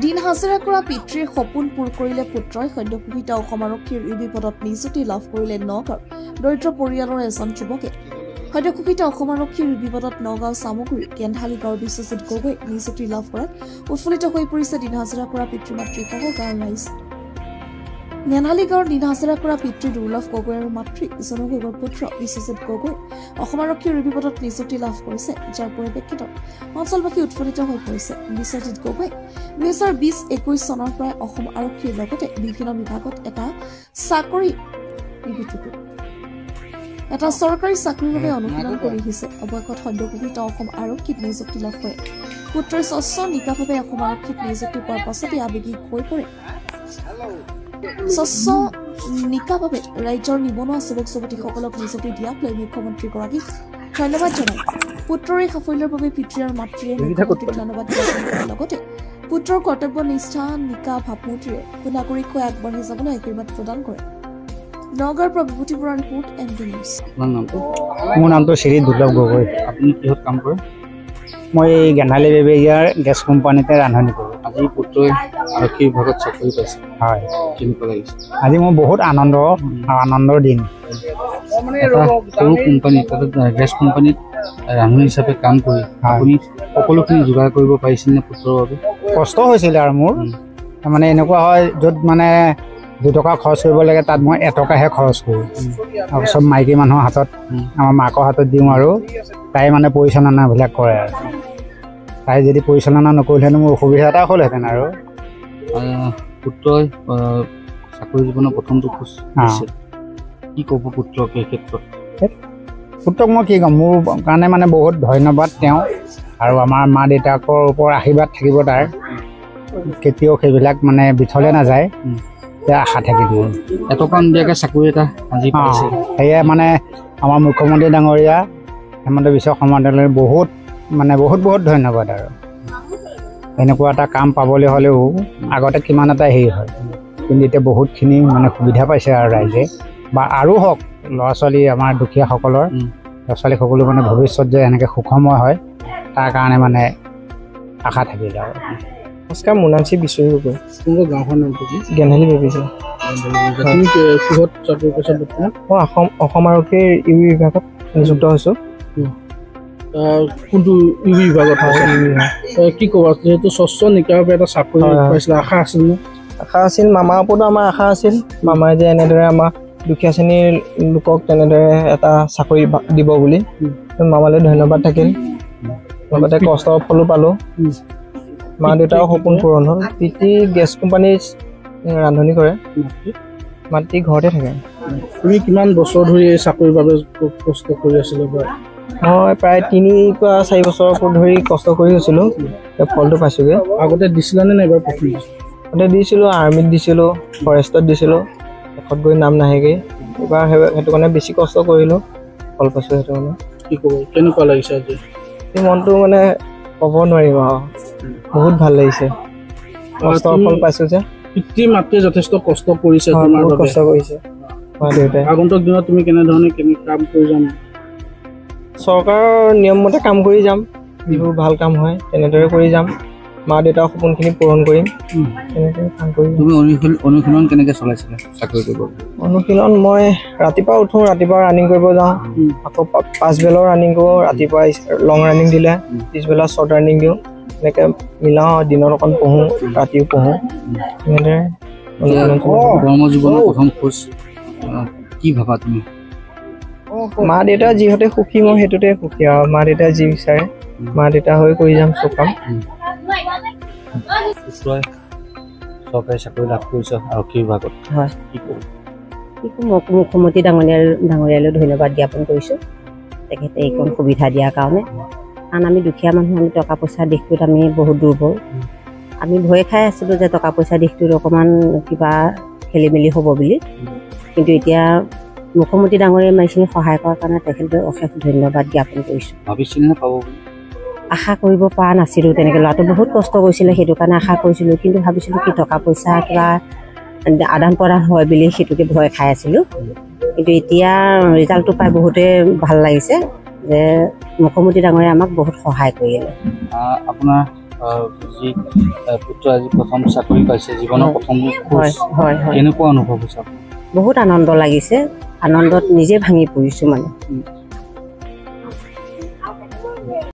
দিন হাজিৰা কৰা পিতৃৰ সপোন পূৰ কৰিলে পুত্ৰই সদ্যঘোষিত অসম আৰক্ষীৰ ইউবি পদত নিযুক্তি লাভ কৰিলে নগাঁৱৰ দৰিদ্ৰ পৰিয়ালৰ এজন যুৱকে। সদ্যঘোষিত অসম আৰক্ষীৰ ইউবি পদত নগাঁও চামগুৰি কেন্ধালী গাঁৱৰ বিশ্বজিৎ গগৈ নিযুক্তি লাভ কৰাত উৎফুল্লিত হৈ পৰিছে দিন হাজিৰা কৰা পিতৃ মাতৃসহ গাঁৱৰ ৰাইজ। নেনালী গাঁৱৰ দিন হাজিৰা কৰা পিতৃ দুৰ্লভ গগৈ আৰু মাতৃ ইজনু গগৈৰ পুত্ৰ বিশ্বজিৎ গগৈ অসম আৰক্ষীৰ ইউবি পদত নিযুক্তি লাভ কৰিছে, যাৰ পৰিপ্ৰেক্ষিতত অঞ্চলবাসী উৎফুল্লিত হৈ পৰিছে। বিশ্বজিৎ গগৈ 2020-21 চনৰ পৰাই অসম আৰক্ষীৰ লগতে বিভিন্ন বিভাগত এটা চৰকাৰী চাকৰিৰ বাবে অনুশীলন কৰি আহিছে। অৱশেষত সদ্যঘোষিত অসম আৰক্ষীত নিযুক্তি লাভ কৰে। পুত্ৰই স্বচ্ছ নিকাভাৱে অসম আৰক্ষীত নিযুক্তি পোৱাৰ পাছতে আৱেগিক হৈ পৰে। স্বচ্ছ নিকাভাৱে ৰাজ্যৰ নিবনুৱা যুৱক যুৱতীসকলক নিযুক্তি দিয়াক লৈ মুখ্যমন্ত্ৰীগৰাকীক ধন্যবাদ জনায়। পুত্ৰৰ এই সাফল্যৰ বাবে পিতৃ আৰু মাতৃয়ে মুখ্যমন্ত্ৰীক ধন্যবাদ দিয়াৰ লগতে পুত্ৰৰ কৰ্তব্যনিষ্ঠা নিকা ভাৱমূৰ্তিৰে সুনাগৰিক হৈ আগবাঢ়ি যাবলৈ আশীৰ্বাদ প্ৰদান কৰে। নগাঁৱৰ পৰা বিভূতি বৰাৰ ৰিপৰ্ট MD নিউজ। মোৰ নামটো শ্ৰী দুৰ্লভ গগৈ। আপুনি কিহত কাম কৰে? মই গেন্ধালী বেবেৰীয়াৰ গেছ কোম্পানীতে ৰান্ধনি কৰোঁ। আজি পুত্ৰই আৰক্ষী বিভাগত চাকৰি পাইছে, হয়। কেনেকুৱা লাগিছে? আজি মোৰ বহুত আনন্দৰ দিন। এটা সৰু কোম্পানীত, গেছ কোম্পানীত ৰান্ধনি হিচাপে কাম কৰি আপুনি সকলোখিনি যোগাৰ কৰিব পাৰিছিল নে পুত্ৰৰ বাবে? কষ্ট হৈছিলে আৰু মোৰ মানে এনেকুৱা হয়, য'ত মানে 2 টকা খৰচ কৰিব লাগে তাত মই 1 টকাহে খৰচ কৰোঁ। তাৰপিছত মাইকী মানুহৰ হাতত, আমাৰ মাকৰ হাতত দিওঁ আৰু তাই মানে পৰিচালনাবিলাক কৰে আৰু তাই যদি পৰিচালনা নকৰিলেহেঁতেন মোৰ অসুবিধা এটা হ'লহেঁতেন। আৰু পুত্ৰই চাকৰি জীৱনৰ প্ৰথমটো খোজ দিছে, কি ক'ব পুত্ৰক এই ক্ষেত্ৰত? পুত্ৰক মই কি ক'ম, মোৰ কাৰণে মানে বহুত ধন্যবাদ তেওঁ, আৰু আমাৰ মা দেউতাকৰ ওপৰত আশীৰ্বাদ থাকিব তাৰ, কেতিয়াও সেইবিলাক মানে বিফলে নাযায়, আশা থাকিব। এটকা নিদিয়াকৈ চাকৰি এটা আজি পাইছে, সেয়ে মানে আমাৰ মুখ্যমন্ত্ৰী ডাঙৰীয়া হেমন্ত বিশ্ব শৰ্মা ডাঙৰীয়ালৈ বহুত ধন্যবাদ। আৰু এনেকুৱা এটা কাম পাবলৈ হ'লেও আগতে কিমান এটা হেৰি হয়, কিন্তু এতিয়া বহুতখিনি মানে সুবিধা পাইছে আৰু ৰাইজে, বা আৰু হওক ল'ৰা ছোৱালী, আমাৰ দুখীয়াসকলৰ ল'ৰা ছোৱালীসকলো মানে ভৱিষ্যত যে এনেকৈ সুখময় হয় তাৰ কাৰণে মানে আশা থাকিল। আৰু নমস্কাৰ, মোৰ নাম শ্ৰী বিশ্বজিৎ গগৈ। তোমালোকৰ গাঁওখনৰ নামটো কি? গেন্ধালী বেবেৰীয়া। তুমি কিহত চাকৰি কৰিছা বৰ্তমান? মই অসম আৰক্ষীৰ ইউবি বিভাগত নিযুক্ত হৈছোঁ। কোনটো ইউবি বিভাগত? কি ক'বা, যিহেতু স্বচ্ছ নিকাভাৱে এটা চাকৰি পাইছিলে, আশা আছিল নে? আশা আছিল, মামাৰ ওপৰতো আমাৰ আশা আছিল। মামাই যে এনেদৰে আমাৰ দুখীয়া শ্ৰেণীৰ লোকক তেনেদৰে এটা চাকৰি দিব বুলি, মামালৈ ধন্যবাদ থাকিল। লগতে কষ্টৰ ফলো পালোঁ, মা দেউতাৰ সপোন পূৰণ হ'ল। পিতৃ গেছ কোম্পানীৰ ৰান্ধনি কৰে, মাতৃ ঘৰতে থাকে। তুমি কিমান বছৰ ধৰি এই চাকৰিৰ বাবে কষ্ট কৰি আছিলা? মই প্ৰায় 3-4 বছৰ ধৰি কষ্ট কৰি আছিলোঁ, ফলটো পাইছোঁগৈ। আগতে দিছিলানে নে এবাৰ প্ৰথম? আগতে দিছিলোঁ, আৰ্মিত দিছিলোঁ, ফৰেষ্টত দিছিলোঁ, শেষত গৈ নাম নাহেগৈ। এইবাৰ সেইটো কাৰণে বেছি কষ্ট কৰিলোঁ, ফল পাইছোঁ। সেইটো মানে কি ক'ব, কেনেকুৱা লাগিছে আজি? এই মনটো মানে ক'ব নোৱাৰিম আৰু, বহুত ভাল লাগিছে। কষ্টৰ ফল পাইছোঁ যে। পিতৃ মাতৃয়ে যথেষ্ট কষ্ট কৰিছে, বহুত কষ্ট কৰিছে মা দেউতাই। আগন্তুক দিনত তুমি কেনেধৰণে কাম কৰি যাম? চৰকাৰৰ নিয়মমতে কাম কৰি যাম, যিবোৰ ভাল কাম হয় তেনেদৰে কৰি যাম। মা দেউতাৰ সপোনখিনি পূৰণ কৰিম, তেনেদৰে কাম কৰিম। তুমি অনুশীলন কেনেকৈ চলাইছিলা চাকৰি কৰিব? অনুশীলন মই ৰাতিপুৱা উঠোঁ, ৰাতিপুৱা ৰানিং কৰিব যাওঁ, আকৌ পাছবেলাও ৰানিং কৰোঁ। ৰাতিপুৱা লং ৰানিং দিলে পিছবেলা শ্বৰ্ট ৰানিং দিওঁ, এনেকৈ মিলাওঁ। দিনত অকণ পঢ়োঁ, ৰাতিও পঢ়োঁ, এনেদৰে অনুশীলন চলাওঁ। কৰ্মজীৱনৰ প্ৰথম খোজ কি ভাবা তুমি? মা দেউতা যিহঁতে সুখী, মই সেইটোতে সুখী। আৰু মা দেউতাই যি বিচাৰে মা দেউতা হৈ কৰি যাম চব কাম। চৰকাৰী চাকৰি লাভ কৰিছে আৰক্ষী বিভাগত, হয়। কি ক'ব? মুখ্যমন্ত্ৰী ডাঙৰীয়ালৈ ধন্যবাদ জ্ঞাপন কৰিছোঁ, তেখেতে এইকণ সুবিধা দিয়াৰ কাৰণে। কাৰণ আমি দুখীয়া মানুহ, আমি টকা পইচা দিশটোত আমি বহুত দুৰ্বল। আমি ভয় খাই আছিলোঁ যে টকা পইচা দিশটোত অকণমান কিবা খেলি মেলি হ'ব বুলি, কিন্তু এতিয়া মুখ্যমন্ত্ৰী ডাঙৰীয়াই ইমানখিনি সহায় কৰাৰ কাৰণে তেখেতলৈ অশেষ ধন্যবাদ জ্ঞাপন কৰিছোঁ। ভাবিছিলেনে পাব বুলি? আশা কৰিব পৰা নাছিলোঁ তেনেকৈ। ল'ৰাটো বহুত কষ্ট কৰিছিলে, সেইটো কাৰণে আশা কৰিছিলোঁ, কিন্তু ভাবিছিলোঁ কি টকা পইচা কিবা আদান প্ৰদান হয় বুলি সেইটোকে ভয় খাই আছিলোঁ। কিন্তু এতিয়া ৰিজাল্টটো পাই বহুতে ভাল লাগিছে যে মুখ্যমন্ত্ৰী ডাঙৰীয়াই আমাক বহুত সহায় কৰিলে। আপোনাৰ যি পুত্ৰ আজি প্ৰথম চাকৰি পাইছে জীৱনৰ প্ৰথম হয় হয় হয় কেনেকুৱা অনুভৱ হৈছে বহুত আনন্দ লাগিছে আনন্দত নিজে ভাঙি পৰিছোঁ মানে